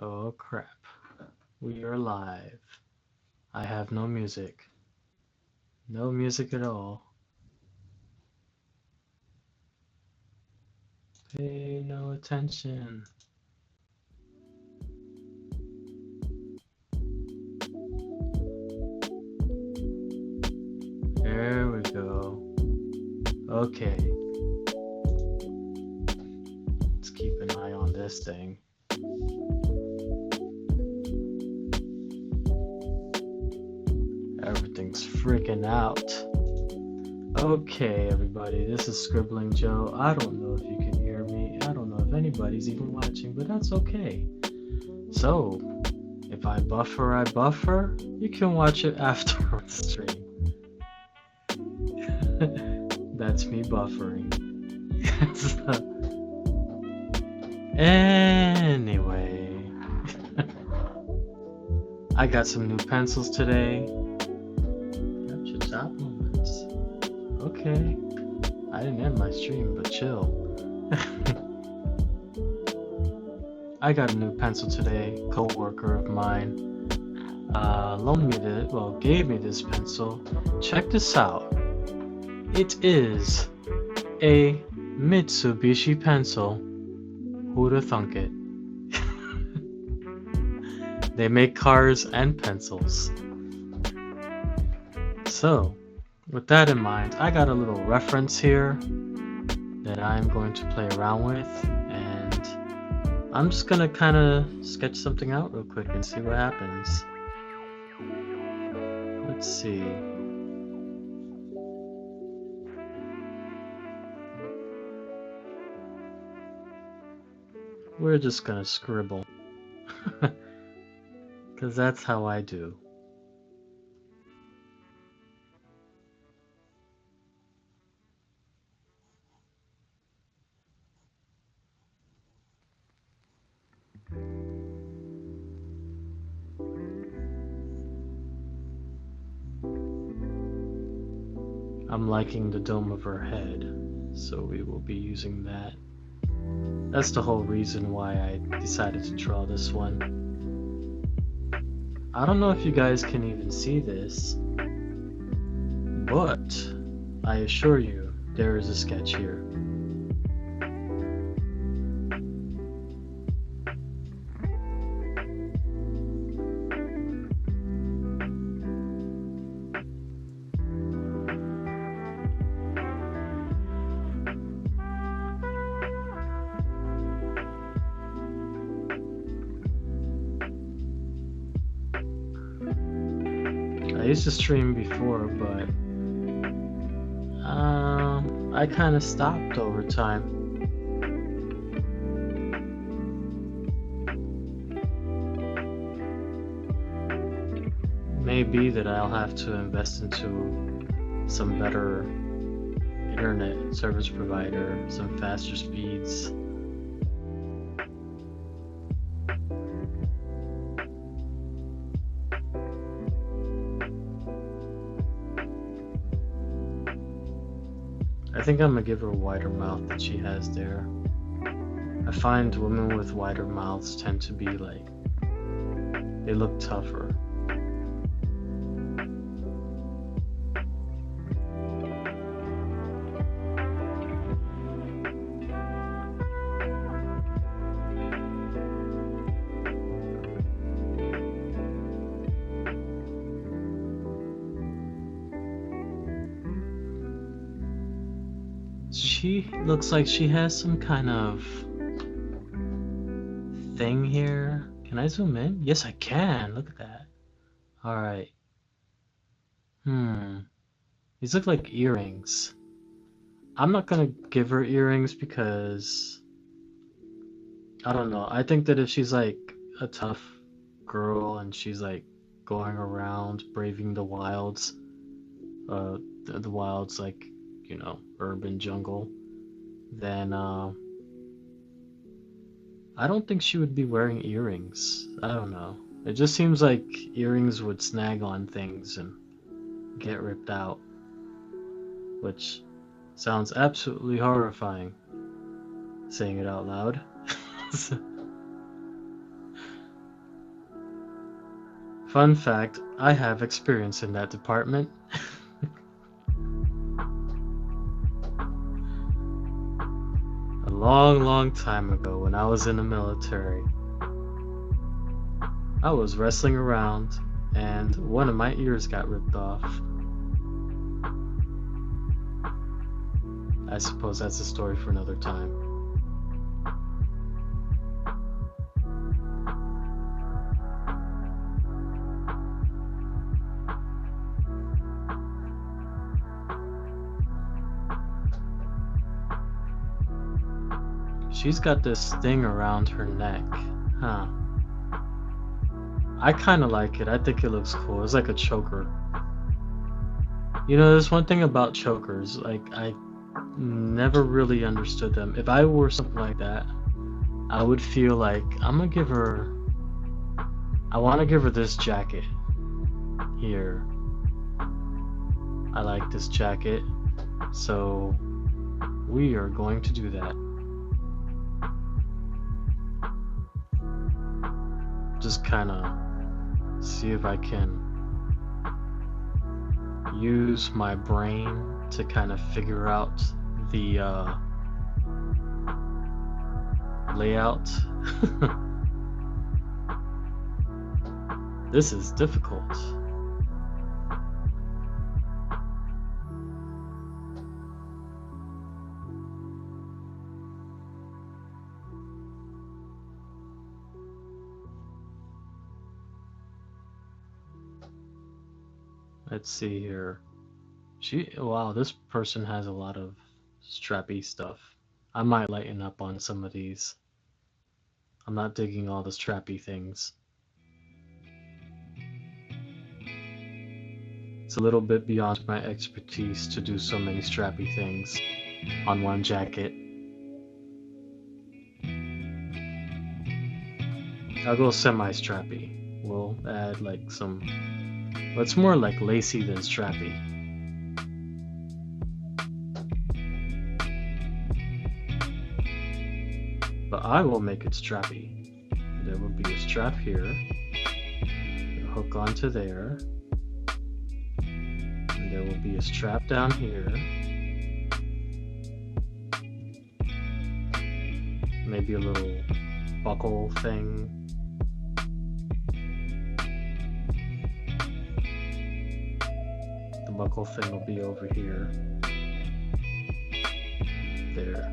Oh crap. We are live. I have no music. No music at all. Pay no attention. There we go. Okay. Let's keep an eye on this thing. Everything's freaking out. Okay, everybody, this is Scribbling Joe. I don't know if you can hear me. I don't know if anybody's even watching, but that's okay. So, if I buffer, you can watch it after the stream. That's me buffering. Anyway, I got some new pencils today. Capture top moments. Okay, I didn't end my stream, but chill. I got a new pencil today. Co-worker of mine gave me this pencil. Check this out. It is a Mitsubishi pencil. Who'da thunk it? They make cars and pencils. So, with that in mind, I got a little reference here that I'm going to play around with, and I'm just gonna kind of sketch something out real quick and see what happens. Let's see. We're just gonna scribble. Because that's how I do. I'm liking the dome of her head, so we will be using that. That's the whole reason why I decided to draw this one. I don't know if you guys can even see this, but I assure you there is a sketch here. I used to stream before, but I kind of stopped over time. Maybe that I'll have to invest into some better internet service provider, some faster speeds. I think I'm gonna give her a wider mouth than she has there. I find women with wider mouths tend to be like, they look tougher. She looks like she has some kind of thing here. Can I zoom in? Yes, I can. Look at that. Alright. These look like earrings. I'm not gonna give her earrings because I don't know. I think that if she's like a tough girl and she's like going around braving the wilds, the wilds like, you know, urban jungle, then I don't think she would be wearing earrings. I don't know. It just seems like earrings would snag on things and get ripped out, which sounds absolutely horrifying saying it out loud. Fun fact, I have experience in that department. A long time ago when I was in the military, I was wrestling around and one of my ears got ripped off. I suppose that's a story for another time. She's got this thing around her neck, huh? I kind of like it. I think it looks cool. It's like a choker. You know, there's one thing about chokers. Like, I never really understood them. If I wore something like that, I would feel like I want to give her this jacket here. I like this jacket, so we are going to do that. Just kind of see if I can use my brain to kind of figure out the layout. This is difficult. Let's see here. Wow, this person has a lot of strappy stuff. I might lighten up on some of these. I'm not digging all the strappy things. It's a little bit beyond my expertise to do so many strappy things on one jacket. I'll go semi-strappy. We'll add like some... Well, it's more like lacy than strappy. But I will make it strappy. There will be a strap here. A hook onto there. And there will be a strap down here. Maybe a little buckle thing. The buckle thing will be over here. There.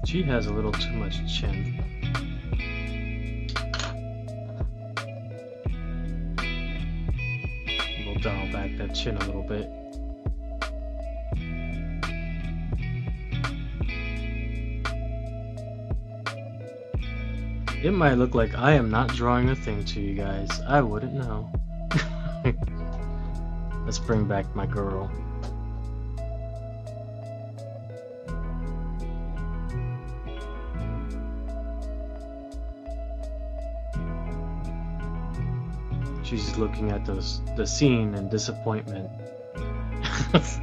She has a little too much chin. We'll dial back that chin a little bit. It might look like I am not drawing a thing to you guys. I wouldn't know. Let's bring back my girl. She's looking at the scene in disappointment. Let's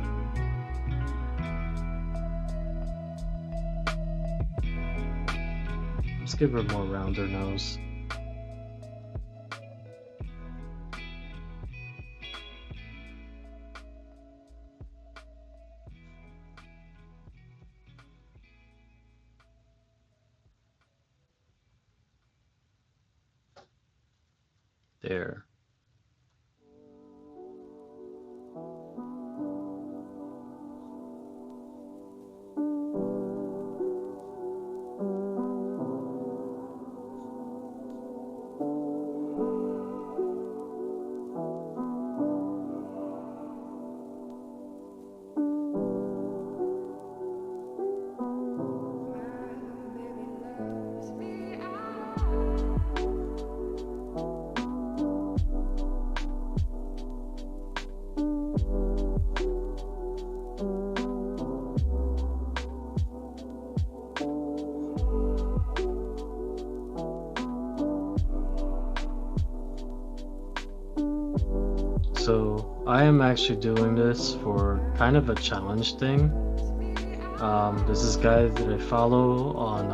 give her a more rounder nose. There. so I am actually doing this for kind of a challenge thing. There's this guy that I follow on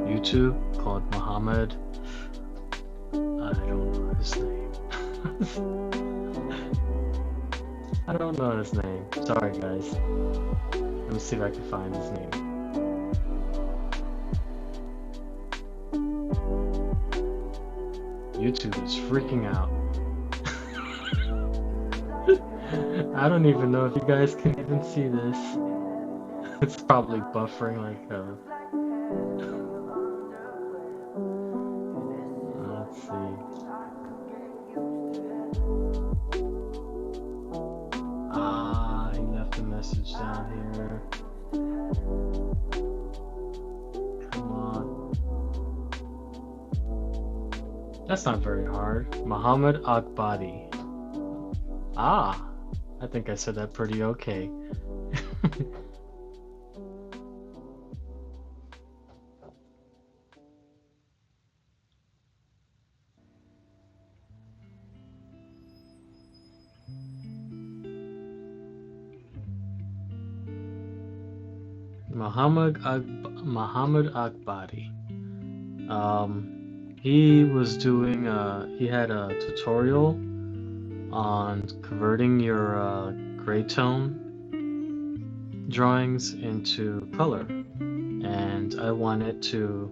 YouTube called Muhammad. I don't know his name. I don't know his name. Sorry, guys. Let me see if I can find his name. YouTube is freaking out. I don't even know if you guys can even see this. It's probably buffering like let's see. He left a message down here. Come on. That's not very hard. Muhammad Akbadi. I think I said that pretty okay. Muhammad Akbadi. He was doing he had a tutorial on converting your gray tone drawings into color, and I wanted to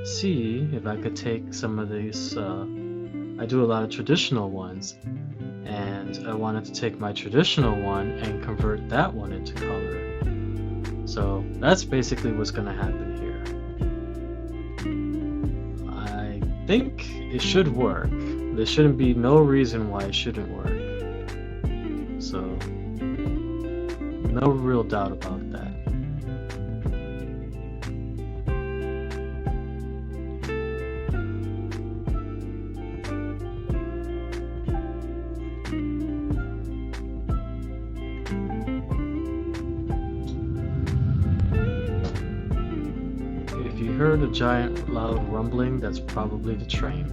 see if I could take some of these. I do a lot of traditional ones, and I wanted to take my traditional one and convert that one into color. So that's basically what's going to happen here. I think it should work. There shouldn't be no reason why it shouldn't work. So, no real doubt about that. If you heard a giant loud rumbling, that's probably the train.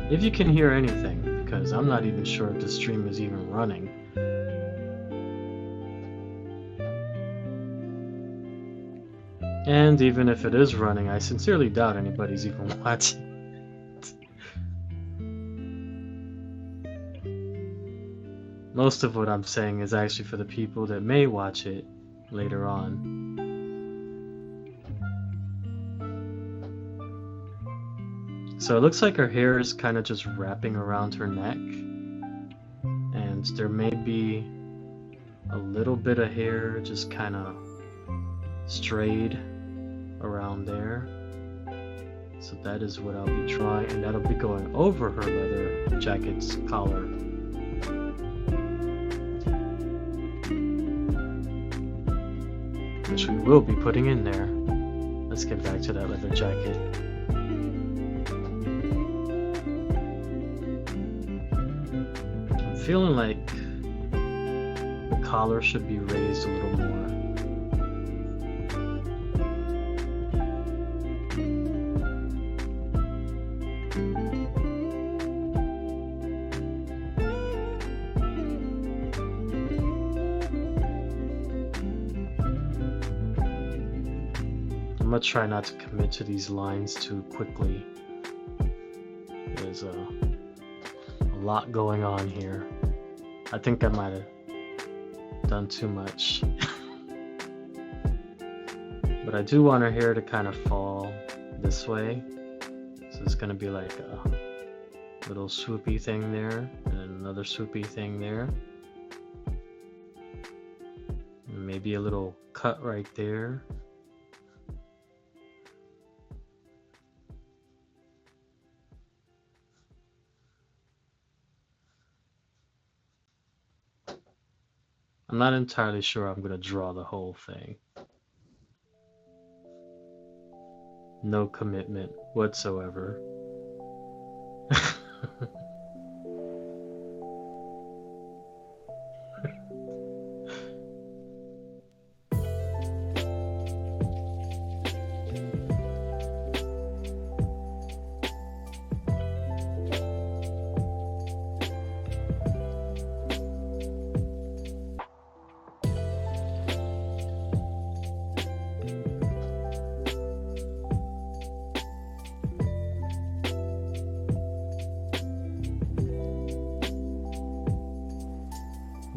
If you can hear anything, because I'm not even sure if the stream is even running. And even if it is running, I sincerely doubt anybody's even watching. Most of what I'm saying is actually for the people that may watch it later on. So it looks like her hair is kind of just wrapping around her neck, and there may be a little bit of hair just kind of strayed around there. So that is what I'll be drawing, and that'll be going over her leather jacket's collar. Which we will be putting in there. Let's get back to that leather jacket. Feeling like the collar should be raised a little more. I'm gonna try not to commit to these lines too quickly. There's a lot going on here. I think I might have done too much. But I do want her hair to kind of fall this way. So it's going to be like a little swoopy thing there, and another swoopy thing there. And maybe a little cut right there. I'm not entirely sure I'm going to draw the whole thing. No commitment whatsoever.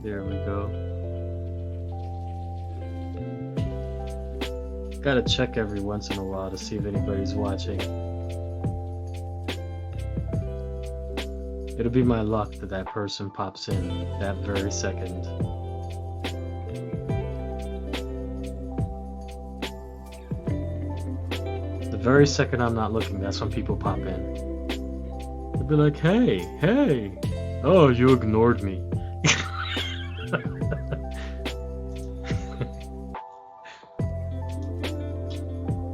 There we go. Gotta check every once in a while to see if anybody's watching. It'll be my luck that that person pops in that very second. The very second I'm not looking, that's when people pop in. They'll be like, hey, hey! Oh, you ignored me.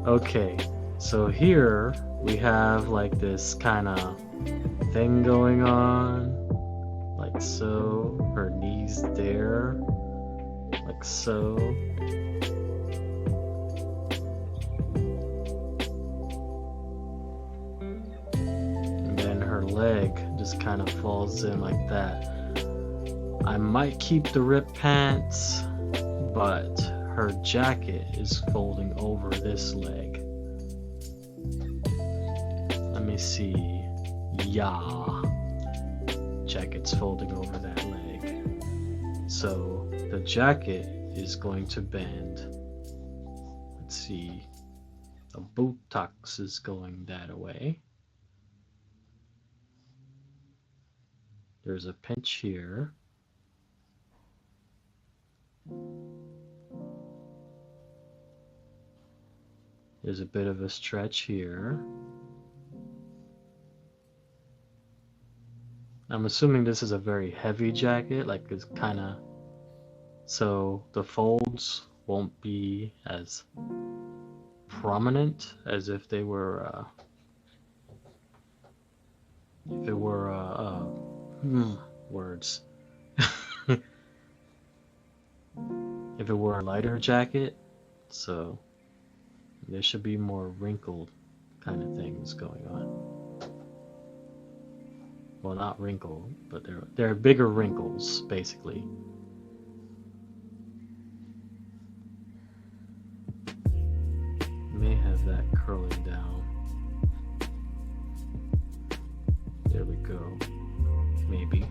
Okay, so here we have like this kind of thing going on, like so. Her knees there, like so. And then her leg just kind of falls in like that. I might keep the ripped pants, but her jacket is folding over this leg. Let me see. Yeah. Jacket's folding over that leg. So the jacket is going to bend. Let's see. The buttocks is going that way. There's a pinch here. There's a bit of a stretch here. I'm assuming this is a very heavy jacket, like it's kind of, so the folds won't be as prominent as if they were, words. If it were a lighter jacket, so there should be more wrinkled kind of things going on. Well, not wrinkled, but there are bigger wrinkles, basically. May have that curling down. There we go. Maybe.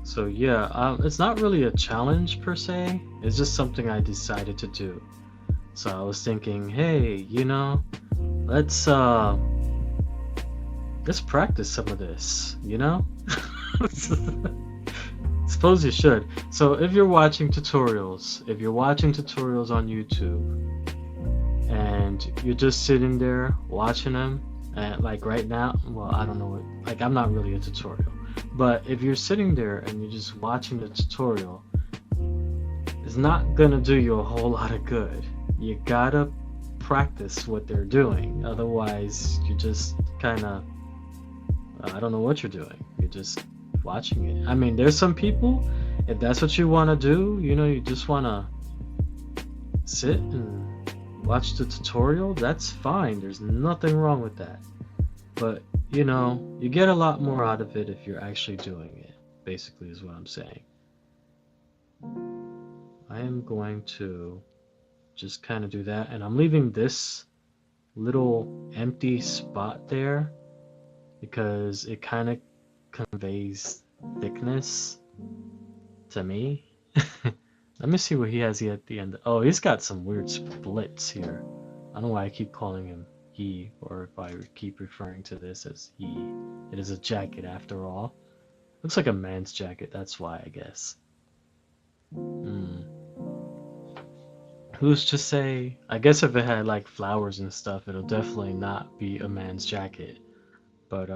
So yeah, it's not really a challenge per se. It's just something I decided to do. So I was thinking, hey, let's practice some of this, Suppose you should. So if you're watching tutorials on YouTube and you're just sitting there watching them, and like right now, well, I don't know, like I'm not really a tutorial. But if you're sitting there and you're just watching the tutorial, it's not gonna do you a whole lot of good. You gotta practice what they're doing. Otherwise, you just kind of, I don't know what you're doing. You're just watching it. I mean, there's some people, if that's what you want to do, you just want to sit and watch the tutorial, that's fine. There's nothing wrong with that. But you get a lot more out of it if you're actually doing it, basically is what I'm saying. I am going to just kind of do that, and I'm leaving this little empty spot there because it kind of conveys thickness to me. Let me see what he has here at the end. Oh, he's got some weird splits here. I don't know why I keep calling him he, or if I keep referring to this as he. It is a jacket after all. Looks like a man's jacket, that's why, I guess. Who's to say? I guess if it had like flowers and stuff, it'll definitely not be a man's jacket. But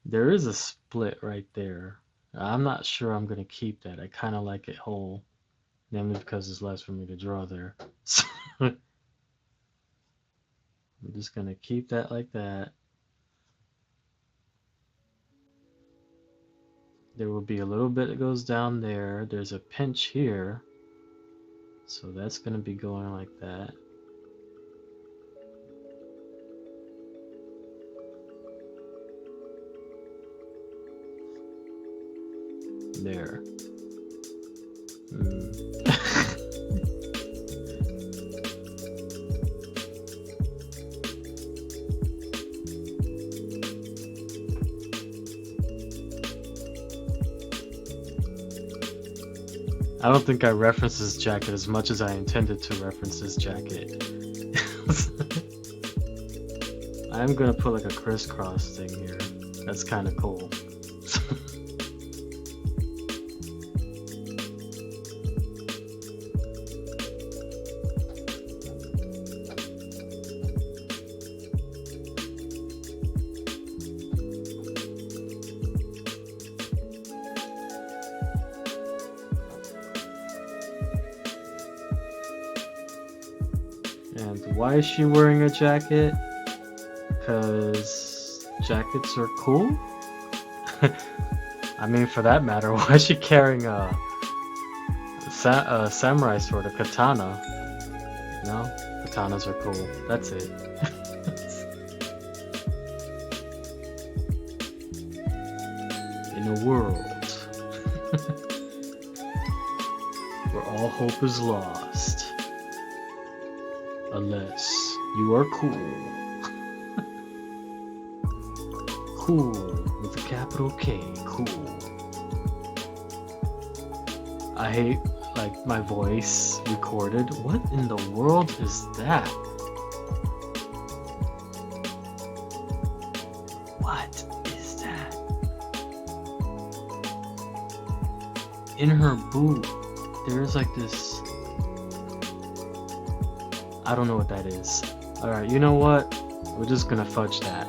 there is a split right there. I'm not sure I'm gonna keep that. I kind of like it whole, namely because it's less for me to draw there. So I'm just gonna keep that like that. there will be a little bit that goes down there. There's a pinch here. So that's going to be going like that. There. I don't think I referenced this jacket as much as I intended to reference this jacket. I'm gonna put like a crisscross thing here. That's kind of cool. And why is she wearing a jacket? Because jackets are cool? I mean, for that matter, why is she carrying a samurai sword, a katana? No? Katanas are cool. That's it. In a world where all hope is lost, unless you are cool. Cool with a capital K, cool. I hate, like, my voice recorded. What in the world is that? What is that? In her boot, there's like this... I don't know what that is. Alright, you know what? We're just gonna fudge that.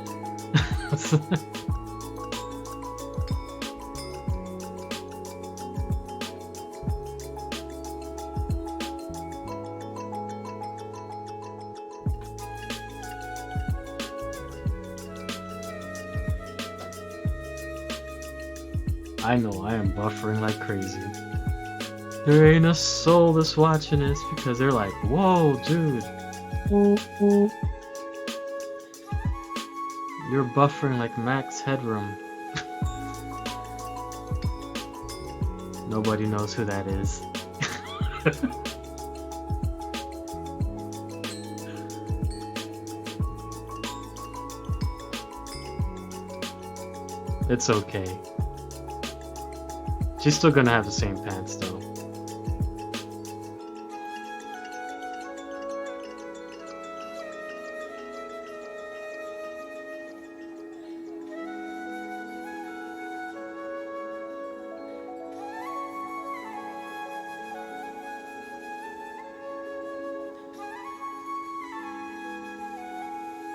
I know, I am buffering like crazy. There ain't a soul that's watching this because they're like, whoa, dude. You're buffering like max headroom. Nobody knows who that is. It's okay. She's still gonna have the same pants though.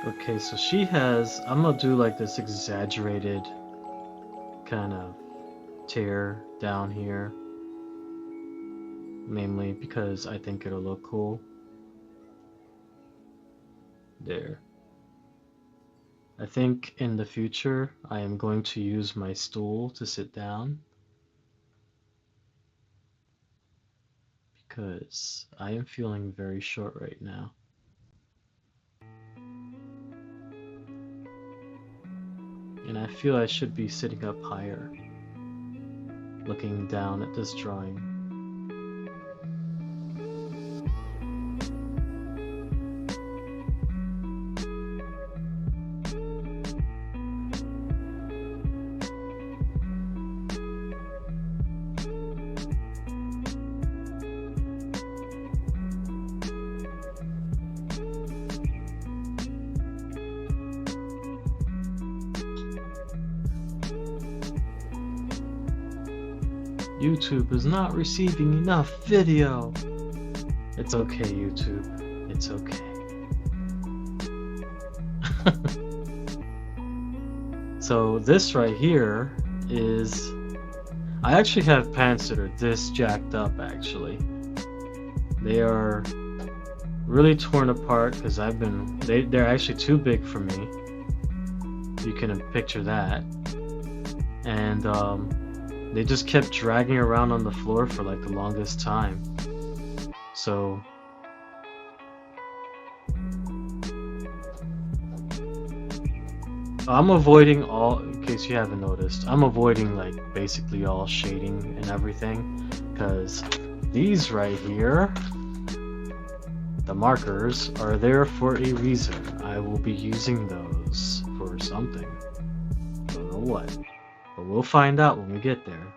Okay, so she has, I'm gonna do like this exaggerated kind of tear down here, mainly because I think it'll look cool. There. I think in the future I am going to use my stool to sit down because I am feeling very short right now. And I feel I should be sitting up higher, looking down at this drawing. YouTube is not receiving enough video. It's okay, YouTube. It's okay. So this right here is... I actually have pants that are this jacked up, actually. They are really torn apart because they're actually too big for me. You can picture that. And they just kept dragging around on the floor for like the longest time. So I'm avoiding all, in case you haven't noticed, I'm avoiding like basically all shading and everything, because these right here, the markers, are there for a reason. I will be using those for something. Don't know what, but we'll find out when we get there.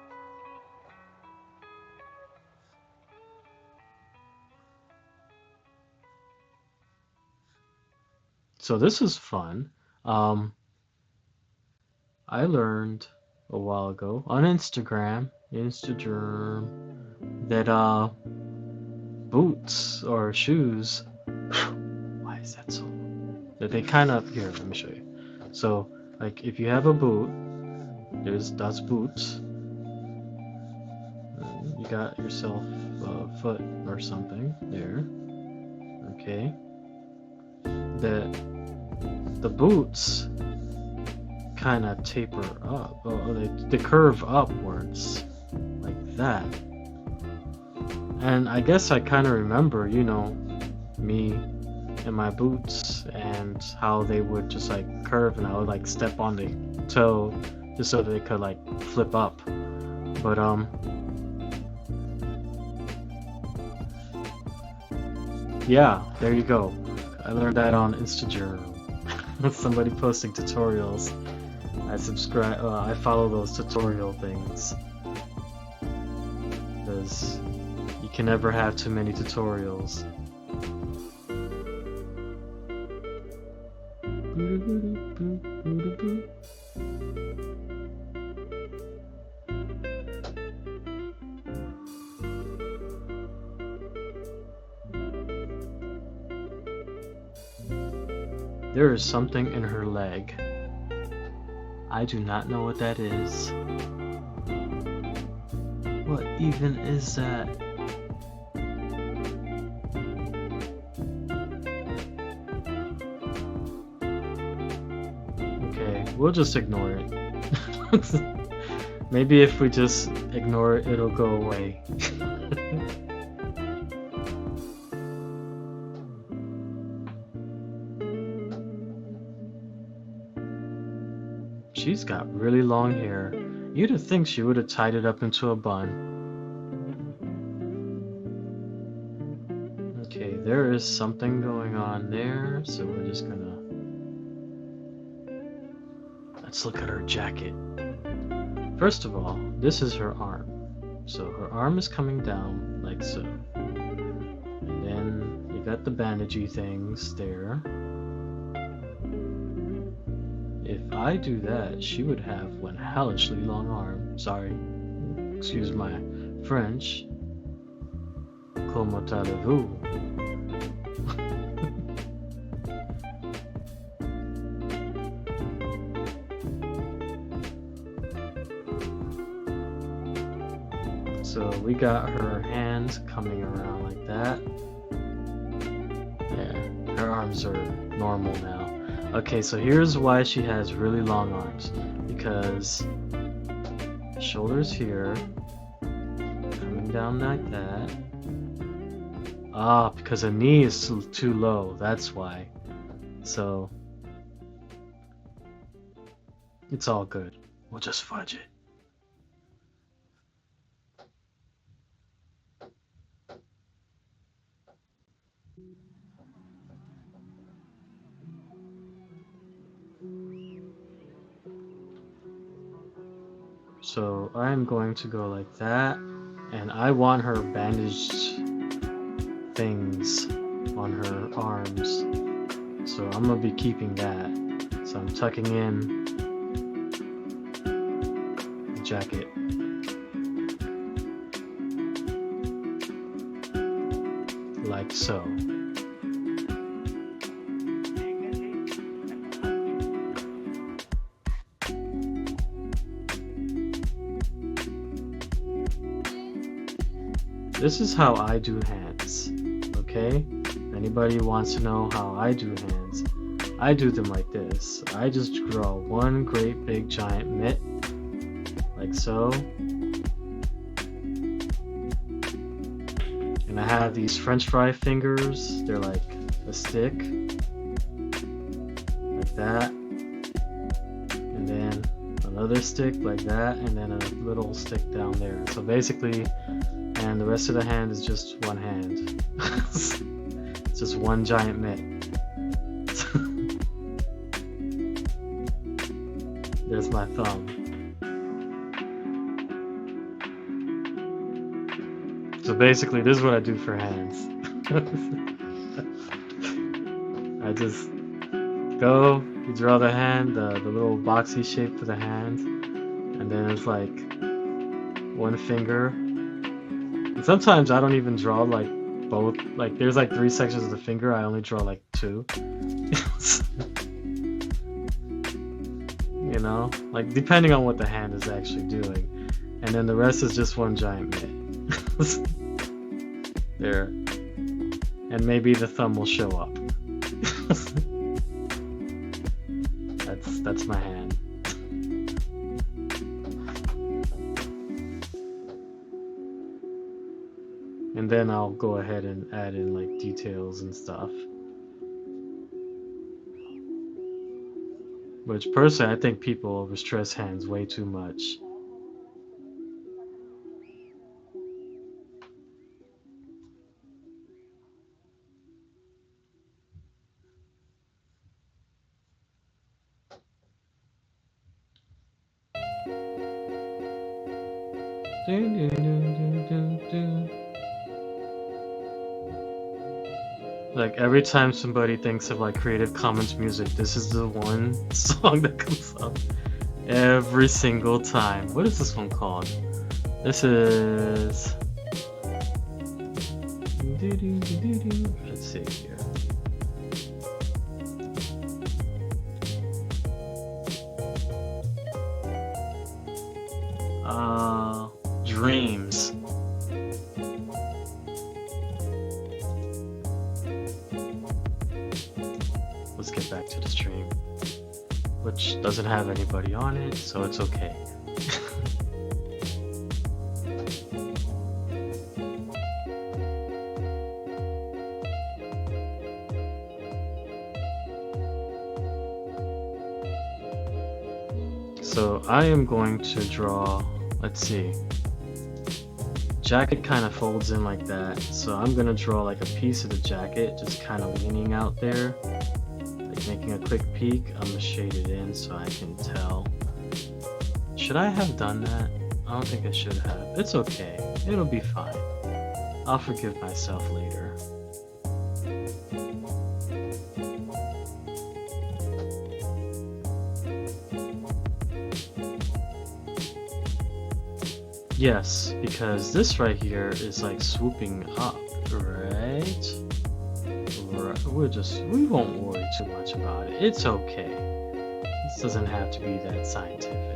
So this is fun. I learned a while ago on Instagram that boots or shoes, why is that so? That they kind of, here, let me show you. So like if you have a boot, that's boots. You got yourself a foot or something there. Okay. The boots kind of taper up. Oh, they curve upwards like that. And I guess I kind of remember, you know, me and my boots and how they would just like curve, and I would like step on the toe just so that they could like flip up. But yeah, there you go. I learned that on Instagram. Somebody posting tutorials. I follow those tutorial things, because you can never have too many tutorials. There is something in her leg. I do not know what that is. What even is that? Okay, we'll just ignore it. Maybe if we just ignore it, it'll go away. She's got really long hair. You'd have think she would have tied it up into a bun. Okay, there is something going on there, so we're just gonna... Let's look at her jacket. First of all, this is her arm. So her arm is coming down like so. And then you got the bandagey things there. If I do that, she would have one hellishly long arm. Sorry, excuse my French. Comment allez-vous? So we got her hands coming around like that. Yeah, her arms are normal now. Okay, so here's why she has really long arms. Because shoulders here, coming down like that. Ah, because the knee is too low, that's why. So, it's all good. We'll just fudge it. So I'm going to go like that, and I want her bandaged things on her arms, so I'm gonna be keeping that. So I'm tucking in the jacket. Like so. This is how I do hands, okay? If anybody wants to know how I do hands, I do them like this. I just draw one great big giant mitt, like so. And I have these French fry fingers. They're like a stick, like that. And then another stick like that, and then a little stick down there. So basically, and the rest of the hand is just one hand. It's just one giant mitt. There's my thumb. So basically, this is what I do for hands. I just go, you draw the hand, the little boxy shape for the hand, and then it's like one finger. And sometimes I don't even draw like both. Like there's like 3 sections of the finger, I only draw like 2. You know, like depending on what the hand is actually doing. And then the rest is just one giant mitt. There. And maybe the thumb will show up. That's my hand. And then I'll go ahead and add in like details and stuff. Which personally, I think people overstress hands way too much. Like every time somebody thinks of like Creative Commons music, this is the one song that comes up every single time. What is this one called? This is... Let's see here. Dreams. Let's get back to the stream, which doesn't have anybody on it, so it's okay. So I am going to draw, let's see, jacket kind of folds in like that, so I'm gonna draw like a piece of the jacket just kind of leaning out there, like making a quick peek. I'm gonna shade it in so I can tell. Should I have done that? I don't think I should have. It's okay, it'll be fine. I'll forgive myself later. Yes, because this right here is like swooping up, right? We won't worry too much about it. It's okay. This doesn't have to be that scientific.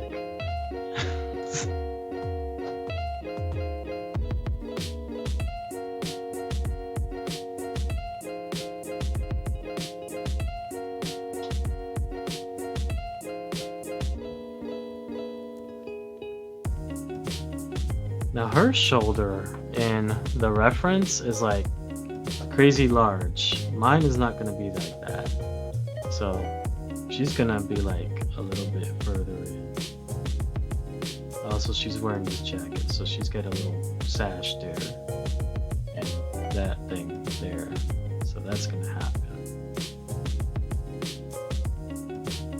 Now her shoulder in the reference is like crazy large. Mine is not gonna be like that. So she's gonna be like a little bit further in. Also, she's wearing this jacket, so she's got a little sash there and that thing there. So that's gonna happen.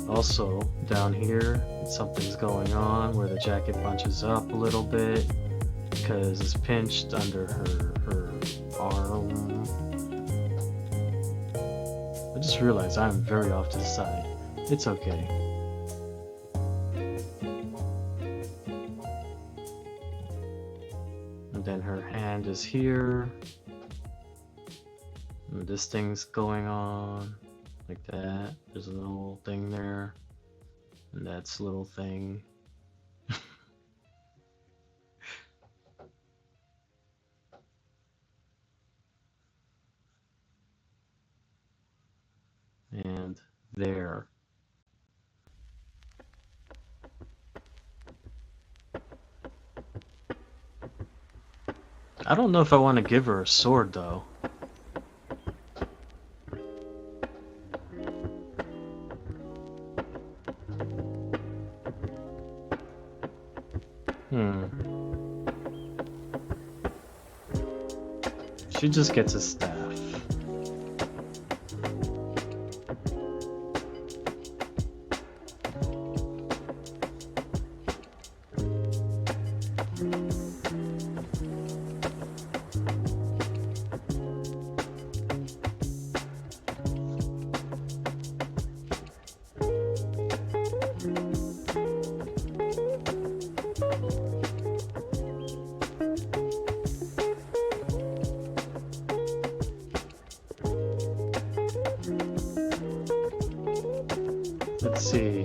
Also, down here, something's going on where the jacket bunches up a little bit because it's pinched under her arm. I just realized I'm very off to the side. It's okay. And then her hand is here. And this thing's going on like that. There's a little thing there. And that's a little thing. And there. I don't know if I want to give her a sword, though. She just gets a staff. Let's see.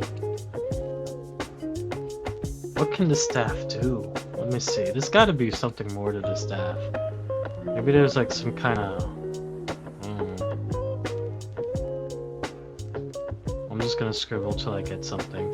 What can the staff do? Let me see. There's got to be something more to the staff. Maybe there's like some kind of... I'm just gonna scribble till I get something.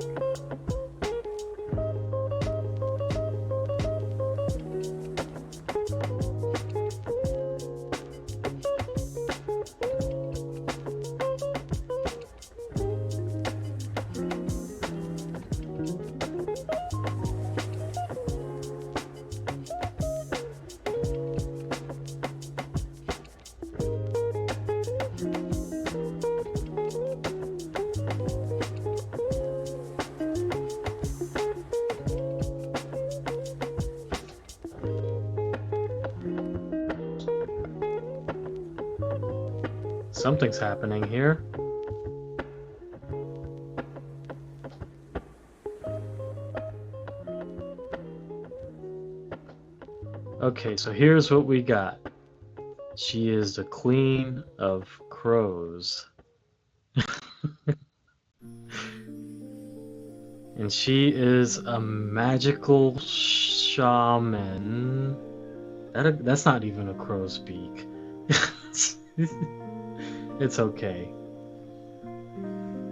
Something's happening here. Okay, so here's what we got. She is the Queen of Crows. And she is a magical shaman. That's not even a crow's beak. It's okay.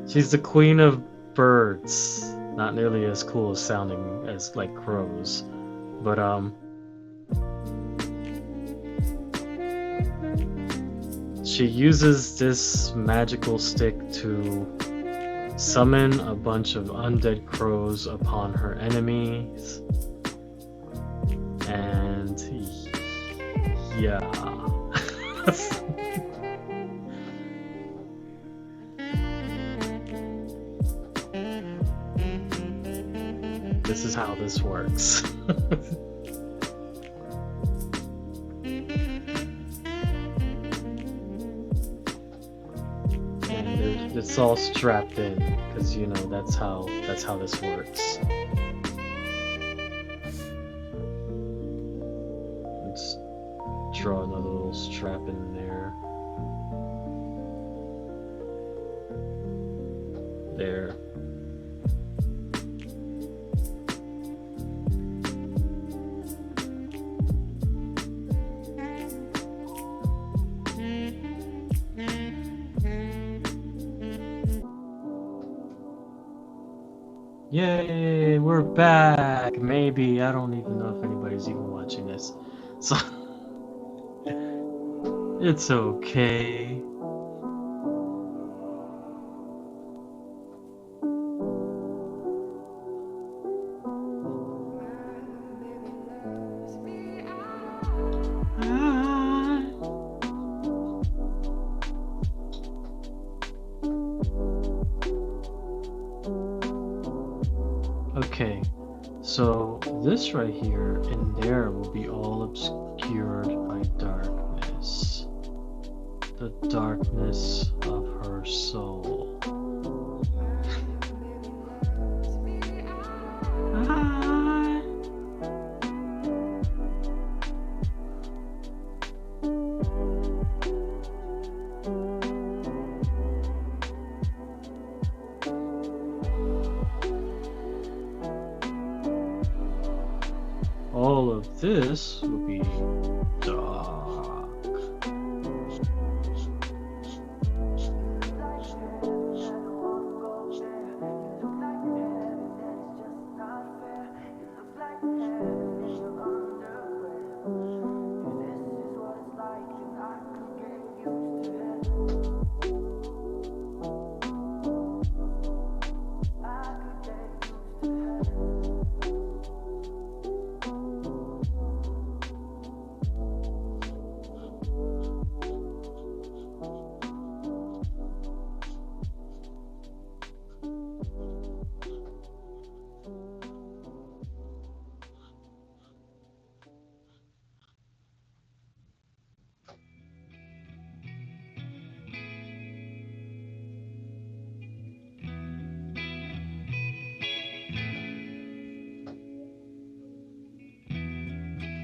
She's the queen of birds. Not nearly as cool as sounding as like crows. But she uses this magical stick to summon a bunch of undead crows upon her enemies. And yeah. This is how this works. And it's all strapped in, because you know that's how this works. Let's draw another little strap in there. There. Yay, we're back! Maybe, I don't even know if anybody's even watching this. So, it's okay. Okay, so this right here and there will be all obscured by darkness. The darkness of her soul. All of this will be dark.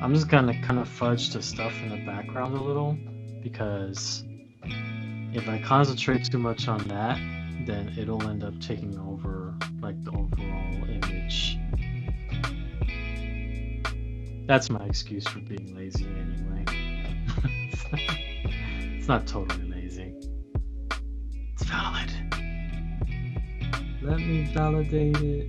I'm just gonna kind of fudge the stuff in the background a little, because if I concentrate too much on that, then it'll end up taking over like the overall image. That's my excuse for being lazy anyway. It's not totally lazy. It's valid. Let me validate it.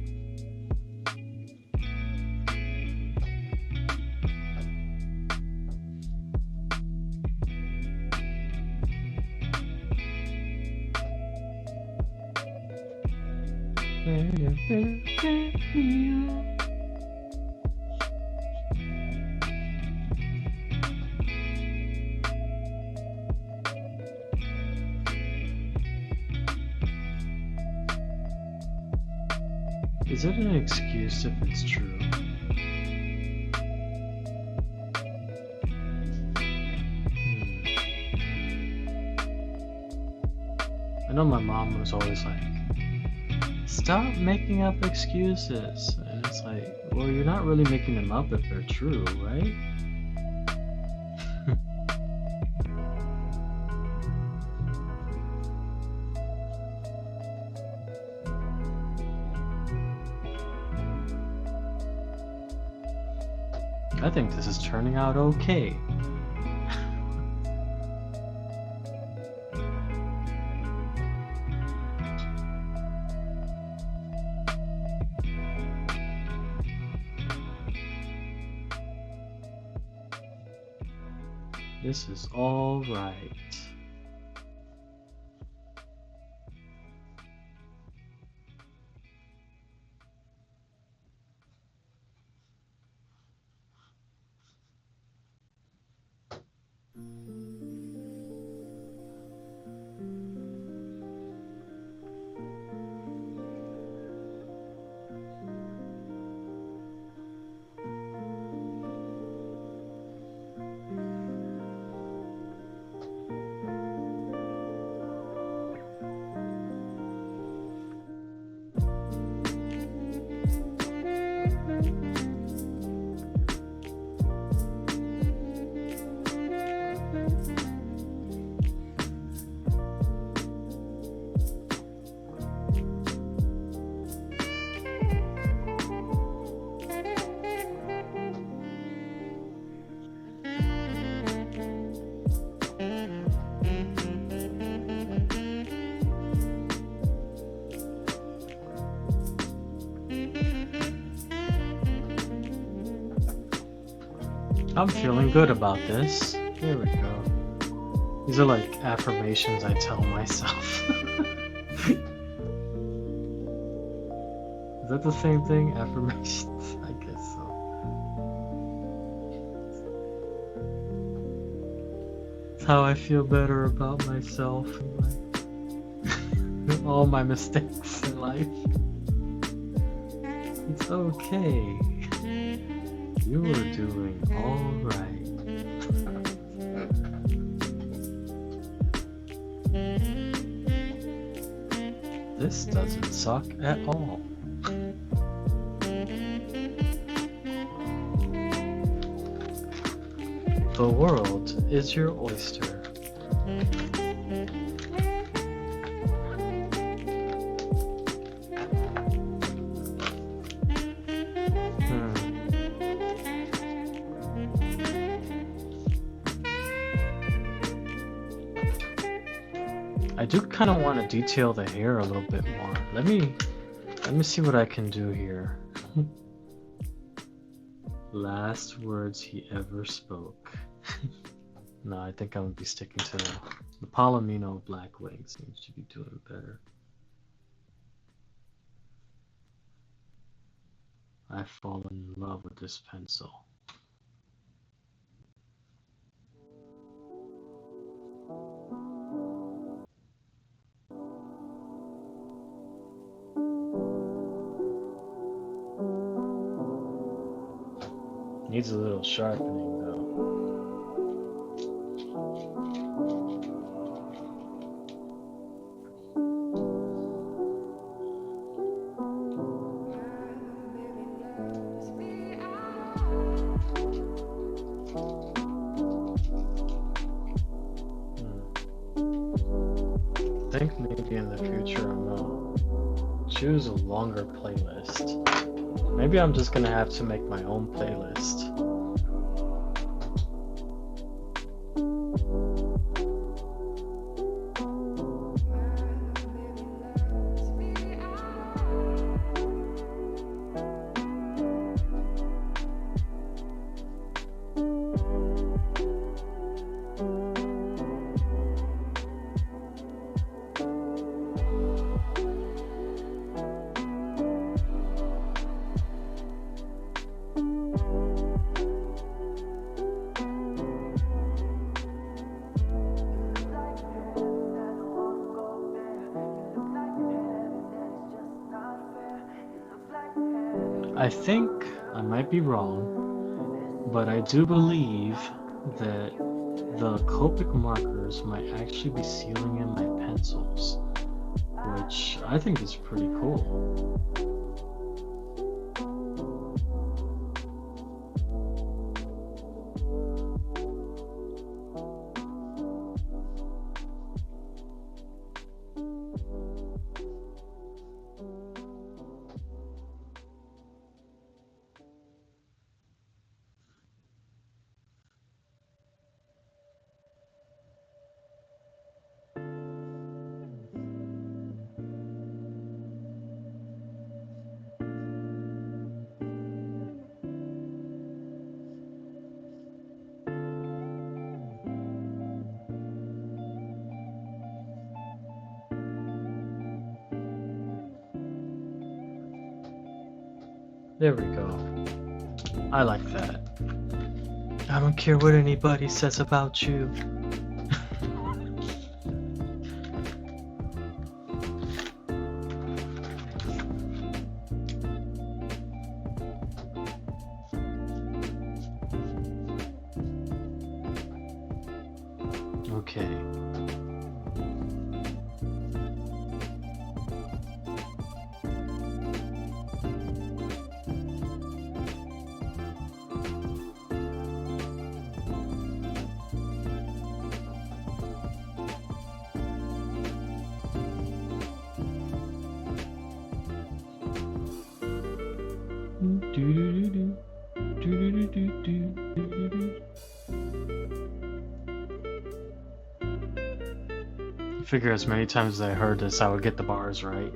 Is it an excuse if it's true? I know my mom was always like, stop making up excuses. And it's like, well, you're not really making them up if they're true, right? I think this is turning out okay. This is all right. I'm feeling good about this. There we go. These are like affirmations I tell myself. Is that the same thing? Affirmations? I guess so. It's how I feel better about myself and like all my mistakes in life. It's okay. You are doing all right. This doesn't suck at all. The world is your oyster. I do kind of want to detail the hair a little bit more. Let me see what I can do here. Last words he ever spoke. No, I think I'm gonna be sticking to the Palomino Blackwing. Seems to be doing better. I've fallen in love with this pencil. Needs a little sharpening though. choose a longer playlist. Maybe I'm just gonna have to make my own playlist. I think I might be wrong, but I do believe that the Copic markers might actually be sealing in my pencils, which I think is pretty cool. There we go. I like that. I don't care what anybody says about you. Okay. I figure as many times as I heard this, I would get the bars right.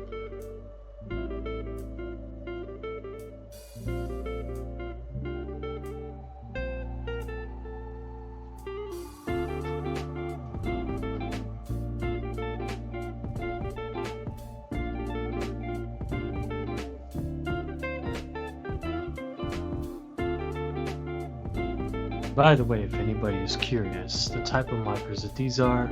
By the way, if anybody is curious, the type of markers that these are